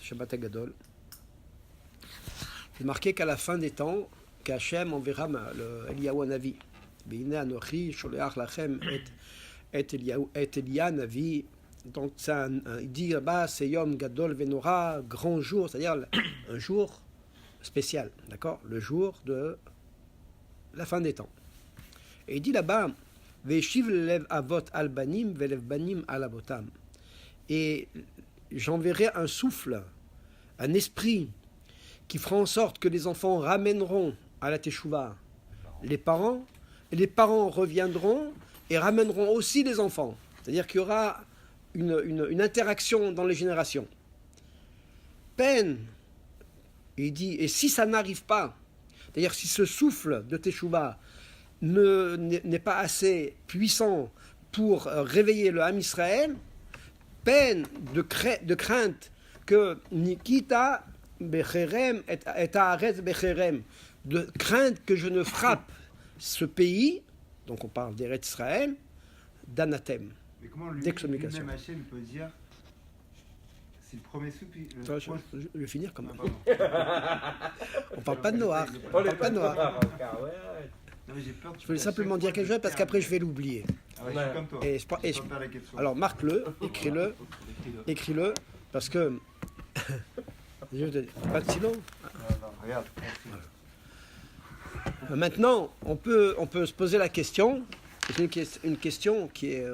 Shabbat Hagadol. C'est marqué qu'à la fin des temps, qu'Hachem enverra le Eliyahu Hanavi. Beine Anochi Sholeach Lachem et Elia Navi. Donc il dit là-bas, c'est Yom Gadol Venora, grand jour, c'est-à-dire un jour spécial, d'accord? Le jour de la fin des temps. Et il dit là-bas, Veshiv lev avot al banim velev banim al avotam. Et j'enverrai un souffle, un esprit qui fera en sorte que les enfants ramèneront à la Teshuvah les parents, et les parents reviendront et ramèneront aussi les enfants. C'est-à-dire qu'il y aura une interaction dans les générations. Peine, il dit, et si ça n'arrive pas, c'est-à-dire si ce souffle de Teshuvah n'est pas assez puissant pour réveiller le Ham Israël, peine de crainte que Nikita Becherem et Haaretz Becherem, de crainte que je ne frappe ce pays, donc on parle d'Eretz Israël, d'anathème, d'excommunication. Même Hachem peut dire, c'est le premier souffle. Je vais finir quand même. On parle pas de Noah. On parle pas de Noah. Je voulais simplement dire quelque chose parce qu'après je vais l'oublier. Ah ouais, je suis comme toi. Alors marque-le, écris-le, parce que pas de silence. Regarde. Maintenant, on peut se poser la question. C'est une question qui est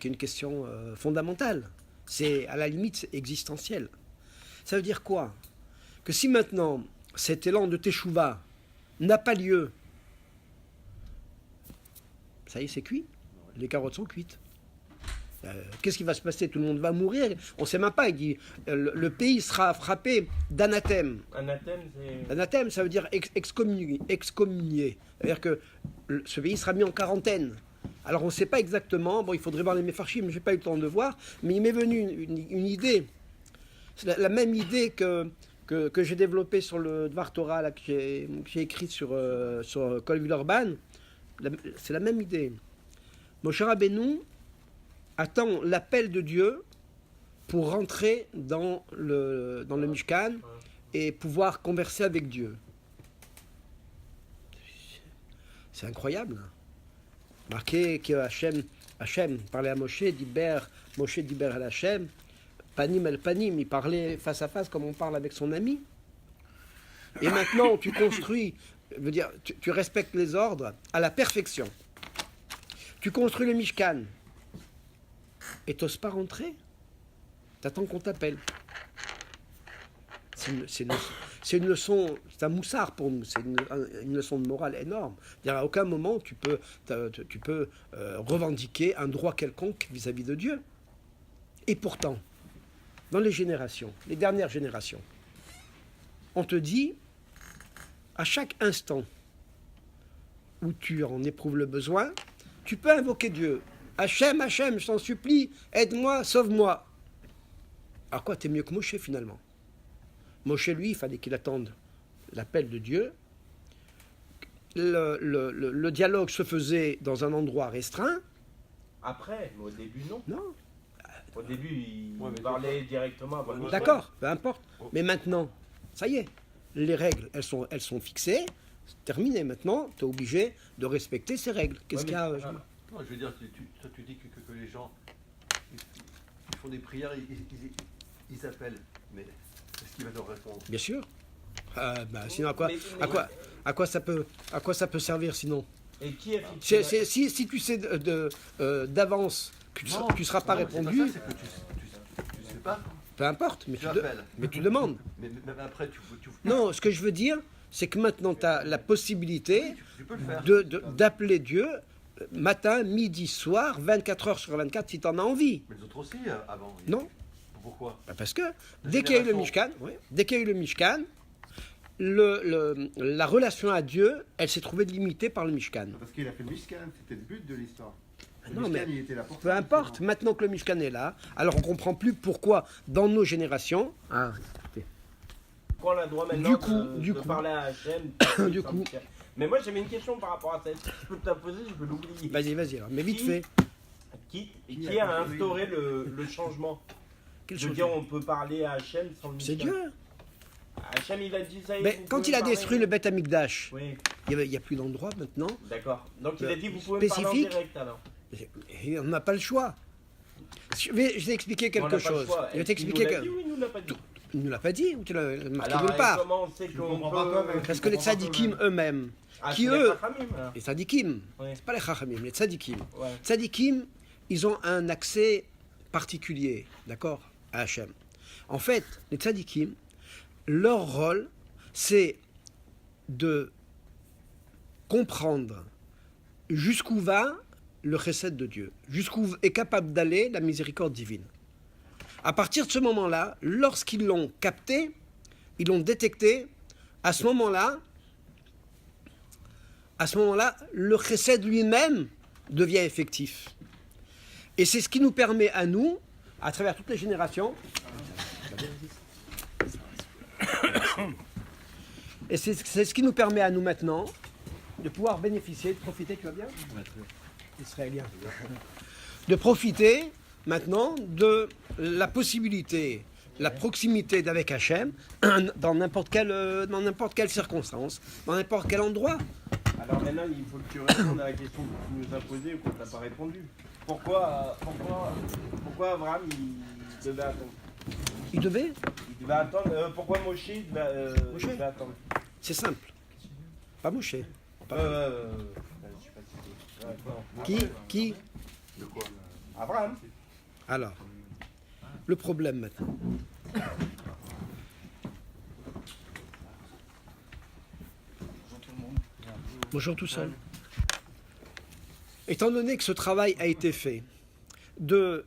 une question fondamentale. C'est à la limite existentielle. Ça veut dire quoi? Que si maintenant cet élan de Teshuvah n'a pas lieu, ça y est, c'est cuit. Les carottes sont cuites. Qu'est-ce qui va se passer? Tout le monde va mourir. On ne sait même pas. Il dit le pays sera frappé d'anathème. Anathème, ça veut dire excommunié. C'est-à-dire que ce pays sera mis en quarantaine. Alors on ne sait pas exactement. Bon, il faudrait voir les Mefarshim, je n'ai pas eu le temps de voir. Mais il m'est venu une idée. C'est la même idée que j'ai développée sur le Dvar Torah là, que j'ai écrit sur Kol Villeurbanne. C'est la même idée. Moshe Rabbeinu attend l'appel de Dieu pour rentrer dans le Mishkan et pouvoir converser avec Dieu. C'est incroyable. Marqué que Hachem parlait à Moshe diber à Hachem, panim el panim, il parlait face à face comme on parle avec son ami. Et maintenant tu construis, veut dire, tu respectes les ordres à la perfection. Tu construis le Mishkan et t'oses pas rentrer. T'attends qu'on t'appelle. C'est une leçon, c'est un moussard pour nous, c'est une leçon de morale énorme. C'est-à-dire, à aucun moment tu peux revendiquer un droit quelconque vis-à-vis de Dieu. Et pourtant, dans les générations, les dernières générations, on te dit, à chaque instant où tu en éprouves le besoin, tu peux invoquer Dieu. Hachem, Hachem, je t'en supplie, aide-moi, sauve-moi. Alors quoi, t'es mieux que Moshe finalement. Moshe, lui, il fallait qu'il attende l'appel de Dieu. Le dialogue se faisait dans un endroit restreint. Après, mais au début, non. Non. Au début, il parlait directement avant le D'accord, peu importe. Mais maintenant, ça y est, les règles, elles sont fixées. C'est terminé maintenant, tu es obligé de respecter ces règles. Qu'est-ce qu'il y a Non, je veux dire, toi tu dis que les gens ils font des prières, ils appellent, mais est-ce qu'il va leur répondre? Bien sûr. Sinon à quoi ça peut servir sinon? Et qui a fixé si tu sais d'avance que tu ne seras pas répondu, c'est que tu sais pas. Peu importe, mais tu demandes. Mais même après, tu... Non, ce que je veux dire, c'est que maintenant tu as la possibilité tu peux le faire. d'appeler Dieu matin, midi, soir, 24 heures sur 24 si tu en as envie. Mais les autres aussi avant. Non. Pourquoi? Parce que dès qu'il y a eu le Mishkan, la relation à Dieu, elle s'est trouvée limitée par le Mishkan. Parce qu'il a fait le Mishkan, c'était le but de l'histoire. Non, mais il était là pour peu ça, importe, maintenant que le Mishkan est là, alors on ne comprend plus pourquoi dans nos générations... Pourquoi on a le droit maintenant de parler à Hachem Du coup. Mais moi j'avais une question par rapport à ça. Je peux te la poser, je peux l'oublier. Vas-y, alors, mais vite fait. Qui a instauré le changement? Quel Je veux changement? dire, on peut parler à Hachem sans le C'est Mishkan. Dieu. Hachem, il a dit ça. Mais vous quand pouvez il a parler. détruit le Beth Amikdash, Oui, il n'y a plus d'endroit maintenant. d'accord. Donc il a dit, vous pouvez me parler en Spécifique. direct alors. Et on n'a pas le choix. Je vais expliquer On quelque n'a pas le chose. choix. Je vais Est-ce qu'il t'expliquer nous l'a que. dit ou il nous l'a pas dit? Il ne l'a pas dit, ou tu l'as marqué Alors, nulle part. comment on sait Je qu'on comprends pas toi, peut... mais- Parce que les tzadikim eux-mêmes, Ah, qui c'est les eux, Chachamim, hein. les tzadikim, Oui. c'est pas les chachamim, les tzadikim. Ouais. Tzadikim, ils ont un accès particulier, d'accord, à Hachem. En fait, les tzadikim, leur rôle, c'est de comprendre jusqu'où va le chesed de Dieu, jusqu'où est capable d'aller la miséricorde divine. À partir de ce moment-là, lorsqu'ils l'ont capté, ils l'ont détecté, à ce moment-là, le chesed lui-même devient effectif. Et c'est ce qui nous permet à nous, à travers toutes les générations, et c'est ce qui nous permet à nous maintenant de pouvoir bénéficier, de profiter, tu vas bien? Israélien. De profiter maintenant de la possibilité, la proximité d'avec Hachem dans n'importe quelle circonstance, dans n'importe quel endroit. Alors maintenant, il faut que tu répondes à la question que tu nous as posée ou qu'on t'a pas répondu. Pourquoi Abraham, il devait attendre? Il devait. Il devait attendre. Pourquoi Moshe, il devait attendre? C'est simple. Pas Moshe. Je sais pas si c'est- non. Qui De quoi? Abraham. Alors, le problème maintenant. Bonjour tout seul. Étant donné que ce travail a été fait de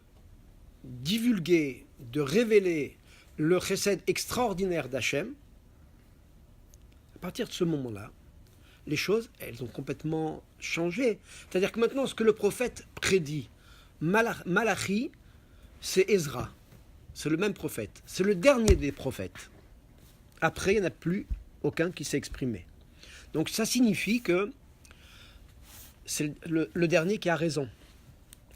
divulguer, de révéler le chesed extraordinaire d'Hachem, à partir de ce moment-là, les choses, elles ont complètement changé. C'est-à-dire que maintenant, ce que le prophète prédit, Malachi, c'est Ezra. C'est le même prophète. C'est le dernier des prophètes. Après, il n'y en a plus aucun qui s'est exprimé. Donc ça signifie que c'est le dernier qui a raison.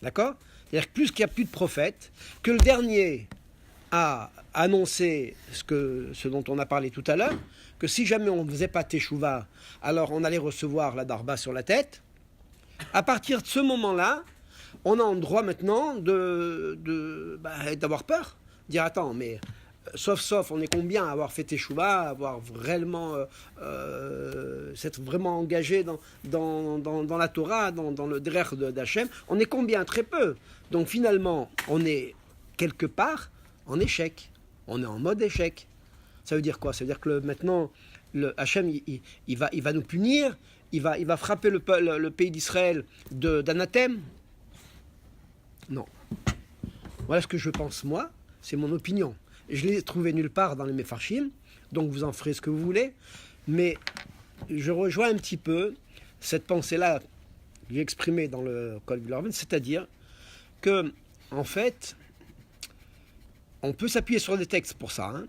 D'accord? C'est-à-dire que plus qu'il n'y a plus de prophètes, que le dernier a annoncé ce dont on a parlé tout à l'heure, que si jamais on ne faisait pas Teshuvah, alors on allait recevoir la darba sur la tête. À partir de ce moment-là, on a le droit maintenant d'avoir peur. Dire, attends, mais sauf, on est combien à avoir fait Teshuvah, à avoir vraiment, s'être vraiment engagé dans la Torah, dans le derrière d'Hachem. On est combien? Très peu. Donc finalement, on est quelque part en échec. On est en mode échec. Ça veut dire quoi? Ça veut dire que maintenant, le Hachem, il va nous punir, il va frapper le pays d'Israël d'anathème. Non. Voilà ce que je pense, moi. C'est mon opinion. Je ne l'ai trouvé nulle part dans les Mefarshim, donc vous en ferez ce que vous voulez. Mais je rejoins un petit peu cette pensée-là que j'ai exprimée dans le Kol Vilorven, c'est-à-dire que, en fait, on peut s'appuyer sur des textes pour ça. Hein.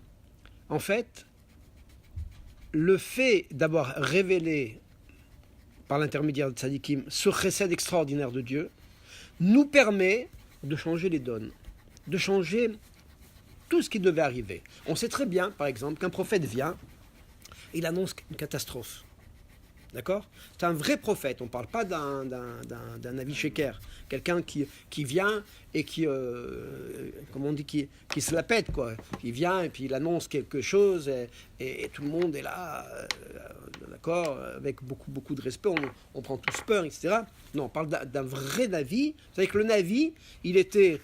En fait, le fait d'avoir révélé, par l'intermédiaire de Tzadikim, ce chesed extraordinaire de Dieu, nous permet de changer les donnes, de changer tout ce qui devait arriver. On sait très bien, par exemple, qu'un prophète vient, il annonce une catastrophe. D'accord? C'est un vrai prophète, on ne parle pas d'un avis sheker, quelqu'un qui vient et qui, comment on dit, qui se la pète, quoi. Il vient et puis il annonce quelque chose et tout le monde est là, d'accord, avec beaucoup de respect, on prend tous peur, etc. Non, on parle d'un vrai Navi. Vous savez que le Navi, il était...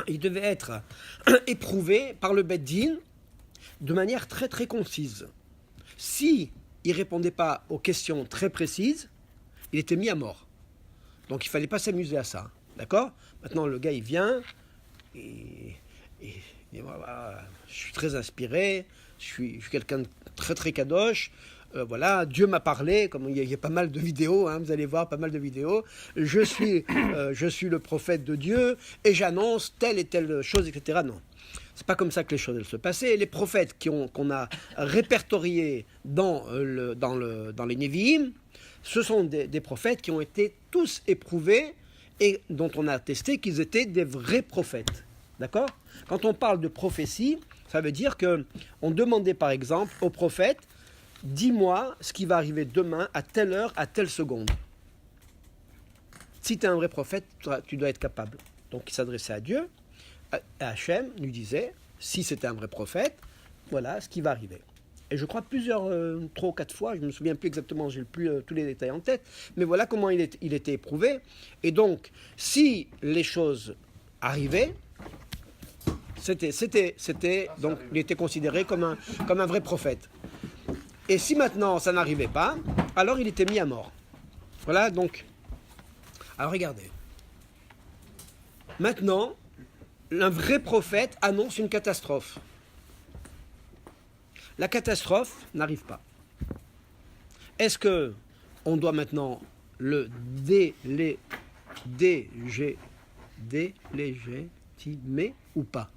il devait être éprouvé par le Beth Din de manière très très concise. Si il ne répondait pas aux questions très précises, il était mis à mort. Donc il ne fallait pas s'amuser à ça. D'accord? Maintenant, le gars, il vient et voilà, je suis très inspiré, je suis quelqu'un de très très kadosh. Voilà, Dieu m'a parlé, comme il y a pas mal de vidéos, hein, vous allez voir pas mal de vidéos. Je suis le prophète de Dieu et j'annonce telle et telle chose, etc. Non. C'est pas comme ça que les choses elles se passaient. Les prophètes qu'on a répertoriés dans les Nevi'im, ce sont des prophètes qui ont été tous éprouvés et dont on a attesté qu'ils étaient des vrais prophètes. D'accord? Quand on parle de prophétie, ça veut dire qu'on demandait par exemple au prophète, dis-moi ce qui va arriver demain à telle heure, à telle seconde. Si tu es un vrai prophète, tu dois être capable. Donc il s'adressait à Dieu, à Hachem, lui disait, si c'était un vrai prophète, voilà ce qui va arriver. Et je crois 3 ou 4 fois, je ne me souviens plus exactement, je n'ai plus tous les détails en tête, mais voilà comment il était éprouvé. Et donc, si les choses arrivaient, donc il était considéré comme un vrai prophète. Et si maintenant ça n'arrivait pas, alors il était mis à mort. Voilà, donc. Alors regardez. Maintenant, un vrai prophète annonce une catastrophe. La catastrophe n'arrive pas. Est-ce que on doit maintenant le délégitimer ou pas?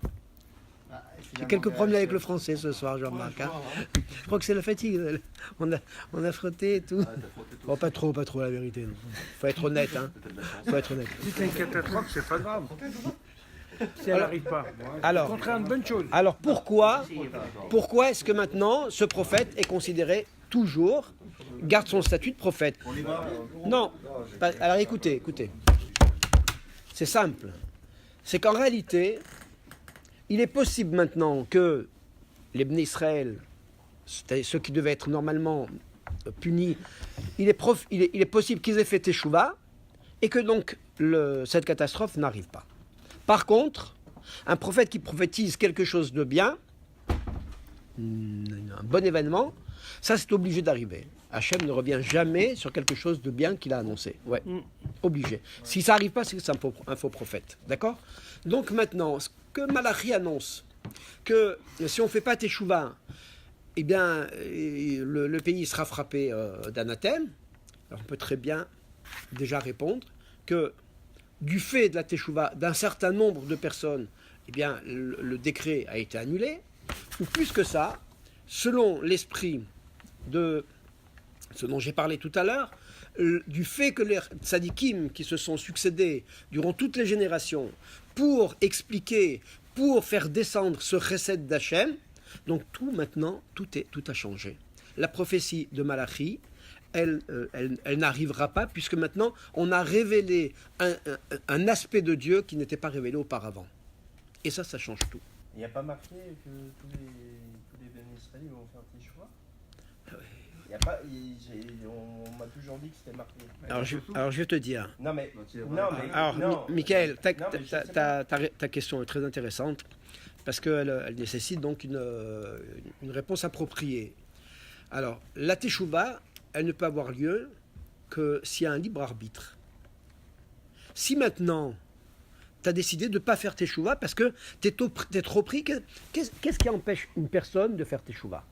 J'ai quelques problèmes avec le français ce soir, je remarque. Hein. Je crois que c'est la fatigue. On a frotté et tout. Bon, pas trop la vérité. Faut être honnête. Hein. Faut être honnête. Si t'as une catastrophe, c'est pas grave. Si elle n'arrive pas. Alors, au contraire, une bonne chose. Alors pourquoi est-ce que maintenant ce prophète est considéré toujours, garde son statut de prophète? Non. Alors écoutez. C'est simple. C'est qu'en réalité, il est possible maintenant que les Bnei Israël, ceux qui devaient être normalement punis, il est possible qu'ils aient fait Teshuvah et que donc cette catastrophe n'arrive pas. Par contre, un prophète qui prophétise quelque chose de bien, un bon événement, ça c'est obligé d'arriver. Hachem ne revient jamais sur quelque chose de bien qu'il a annoncé. Ouais, obligé. Si ça n'arrive pas, c'est que c'est un faux prophète. D'accord? Donc maintenant, ce que Malachi annonce, que si on ne fait pas Teshuvah, eh bien, le pays sera frappé d'anathème. Alors on peut très bien déjà répondre que du fait de la Teshuvah d'un certain nombre de personnes, eh bien, le décret a été annulé, ou plus que ça, selon l'esprit de ce dont j'ai parlé tout à l'heure, du fait que les tzadikim qui se sont succédés durant toutes les générations pour expliquer, pour faire descendre ce chesed d'Hachem, donc tout maintenant, tout a changé. La prophétie de Malachi, elle n'arrivera pas, puisque maintenant on a révélé un aspect de Dieu qui n'était pas révélé auparavant. Et ça change tout. Il n'y a pas marqué que tous les bénis israéliens vont faire Teshuvah? Il y a pas, on m'a toujours dit que c'était marqué. Alors je vais te dire. Non mais. Alors, Michael, ta question est très intéressante, parce qu'elle nécessite donc une réponse appropriée. Alors, la Teshuvah, elle ne peut avoir lieu que s'il y a un libre arbitre. Si maintenant, tu as décidé de ne pas faire Teshuvah parce que tu es trop pris, qu'est-ce qui empêche une personne de faire Teshuvah?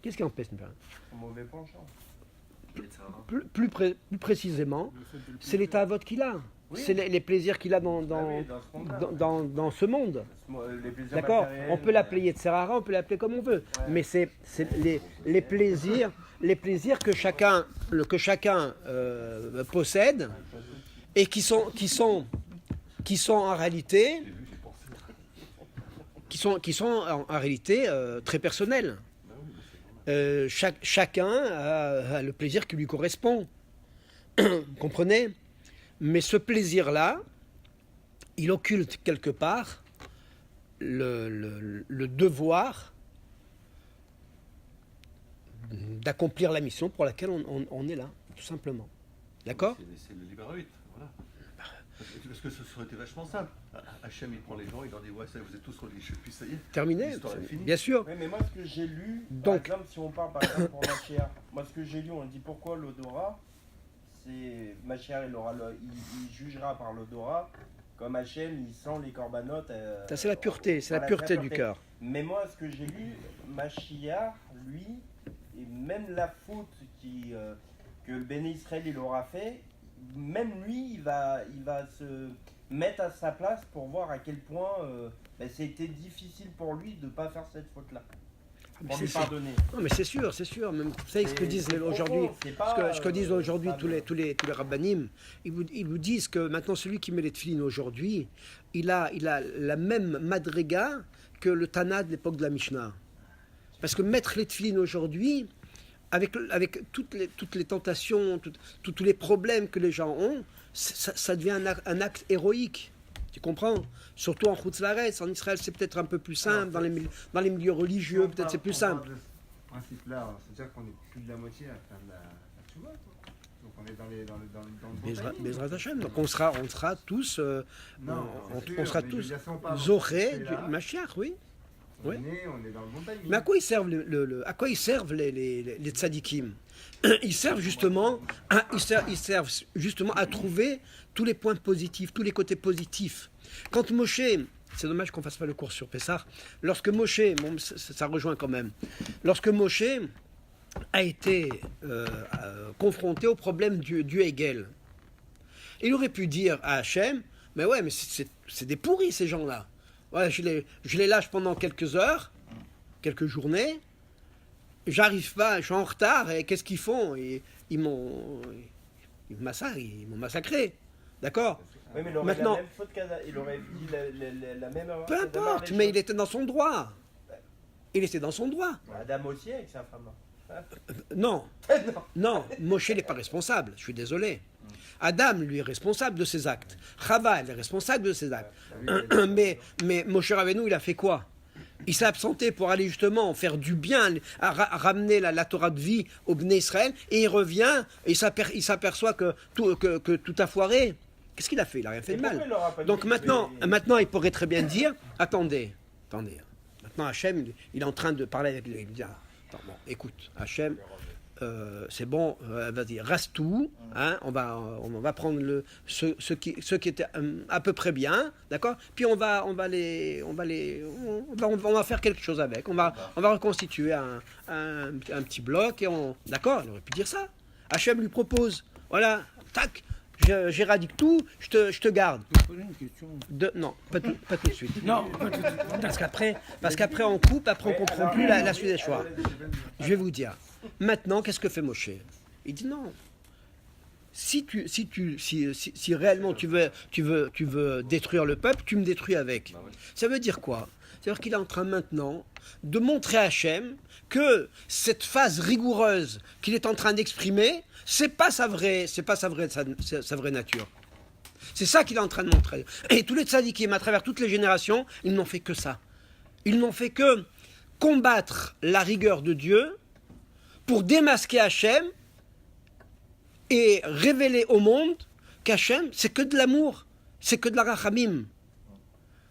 Qu'est-ce qui empêche une personne? Un mauvais penchant. Plus précisément, c'est l'état à vote qu'il a. Oui. C'est les plaisirs qu'il a dans ce monde. D'accord? On peut l'appeler Yetzerara, on peut l'appeler comme on veut. Ouais. Mais c'est les plaisirs que chacun possède et qui sont en réalité très personnels. Chacun a le plaisir qui lui correspond. Comprenez? Mais ce plaisir-là, il occulte quelque part le devoir d'accomplir la mission pour laquelle on est là, tout simplement. D'accord? C'est le libre arbitre, voilà. Parce que ce serait été vachement simple. Hachem, il prend les gens, il leur dit ouais, ça, vous êtes tous religieux, puis ça y est. Terminé, bien sûr. Oui, mais moi, ce que j'ai lu, par exemple, si on parle par exemple pour Mashiach, moi, ce que j'ai lu, on dit pourquoi l'odorat, c'est Mashiach, il jugera par l'odorat, comme Hachem, il sent les corbanotes. Ça, c'est la pureté, du cœur. Mais moi, ce que j'ai lu, Mashiach, lui, et même la faute que le Béné Israël il aura fait, même lui, il va se mettre à sa place pour voir à quel point c'était difficile pour lui de ne pas faire cette faute-là. pour lui pardonner. Non, mais c'est sûr. Même, vous savez ce que disent aujourd'hui, ce que disent aujourd'hui tous les rabbanim, ils vous disent que maintenant celui qui met les tefilines aujourd'hui, il a la même madriga que le Tana de l'époque de la Mishnah. Parce que mettre les tefilines aujourd'hui, avec toutes les tentations, tous les problèmes que les gens ont, ça devient un acte héroïque. Tu comprends? Surtout en Chutz Laaretz, en Israël, c'est peut-être un peu plus simple, dans les milieux religieux, peut-être c'est plus simple. Ce principe-là, c'est-à-dire qu'on est plus de la moitié à faire de la tchouva, quoi. Donc on est dans le bon timing. Bezrat Hashem. Donc on sera tous, on sera tous zoré du Mashiach, oui. On est dans le bon timing. Mais à quoi ils servent les tzadikim? Ils servent justement à trouver tous les points positifs, tous les côtés positifs. Quand Moshe, c'est dommage qu'on fasse pas le cours sur Pessah, lorsque Moshe, ça rejoint quand même, lorsque Moshe a été confronté au problème du Hegel, il aurait pu dire à Hachem, mais c'est des pourris ces gens-là. Voilà, je les lâche pendant quelques heures, quelques journées. J'arrive pas, je suis en retard, et qu'est-ce qu'ils font? Ils m'ont massacré. D'accord? Oui, mais il aurait Maintenant, la même faute il aurait dit la même erreur. peu importe, mais il était dans son droit. Adam aussi avec sa femme. Non, Moshe n'est pas responsable, je suis désolé. Adam, lui, est responsable de ses actes. Chava, elle est responsable de ses actes. Mais Moshe Rabbeinu, il a fait quoi? Il s'est absenté pour aller justement faire du bien, à ramener la Torah de vie au Bnei Israël, et il revient, et il s'aperçoit que tout a foiré. Qu'est-ce qu'il a fait? Il n'a rien fait de mal. Donc maintenant, il pourrait très bien dire, attendez. Maintenant, Hachem, il est en train de parler avec lui. Il dit, attends, bon, écoute, Hachem, c'est bon, vas-y, rase tout, hein, on va prendre ce qui était à peu près bien, d'accord? Puis on va faire quelque chose avec, on va reconstituer un petit bloc, et d'accord? Il aurait pu dire ça. Hachem lui propose, voilà, tac, j'éradique tout, je te garde. Je peux poser une question. Non, pas tout de suite. Non, pas tout de suite. Parce qu'après on coupe, après on comprend plus la suite des choix. Je vais vous dire. Maintenant, qu'est-ce que fait Moshe? Il dit non. Si réellement tu veux détruire le peuple, tu me détruis avec. Ça veut dire quoi? C'est-à-dire qu'il est en train maintenant de montrer à Hachem que cette phase rigoureuse qu'il est en train d'exprimer, c'est pas sa vraie nature. C'est ça qu'il est en train de montrer. Et tous les tzadikim, à travers toutes les générations, ils n'ont fait que ça. Ils n'ont fait que combattre la rigueur de Dieu pour démasquer Hachem et révéler au monde qu'Hachem, c'est que de l'amour, c'est que de la rachamim.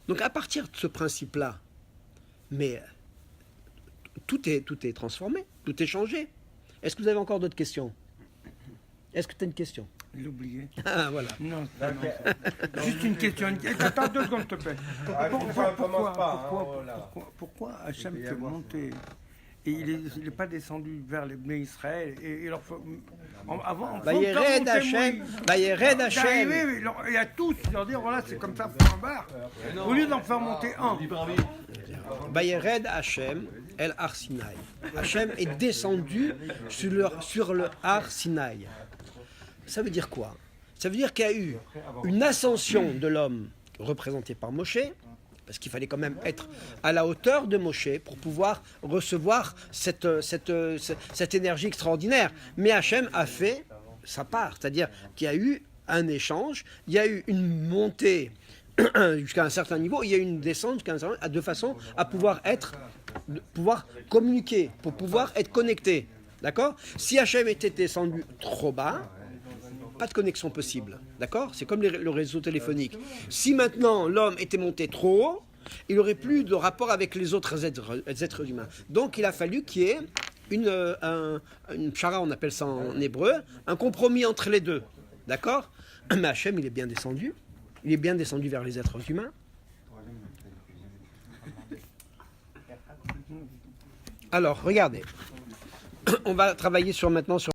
Donc à partir de ce principe-là, mais tout est transformé, tout est changé. Est-ce que vous avez encore d'autres questions? Est-ce que tu as une question? Je l'ai oublié. Ah, voilà. Non. Juste une question. Attends 2 secondes, s'il te plaît. Pourquoi Hachem fait monter et il n'est pas descendu vers les Bnei Israël et il leur faut, avant Vayered Hachem. Et à tous leur dire voilà c'est comme ça point barre au lieu d'en faire monter un. Vayered Hachem El Har Sinaï. Hachem est descendu sur le Har Sinaï. Ça veut dire quoi? Ça veut dire qu'il y a eu une ascension de l'homme représenté par Moshe, parce qu'il fallait quand même être à la hauteur de Moshe pour pouvoir recevoir cette énergie extraordinaire. Mais Hachem a fait sa part, c'est-à-dire qu'il y a eu un échange, il y a eu une montée jusqu'à un certain niveau, il y a eu une descente jusqu'à un certain niveau, de façon à pouvoir communiquer, pour pouvoir être connecté. D'accord? Si Hachem était descendu trop bas, pas de connexion possible, d'accord? C'est comme le réseau téléphonique. Si maintenant l'homme était monté trop haut, il n'aurait plus de rapport avec les autres êtres humains. Donc il a fallu qu'il y ait une pshara, on appelle ça en hébreu, un compromis entre les deux, d'accord? Mais Hachem, il est bien descendu vers les êtres humains. Alors, regardez, on va travailler maintenant sur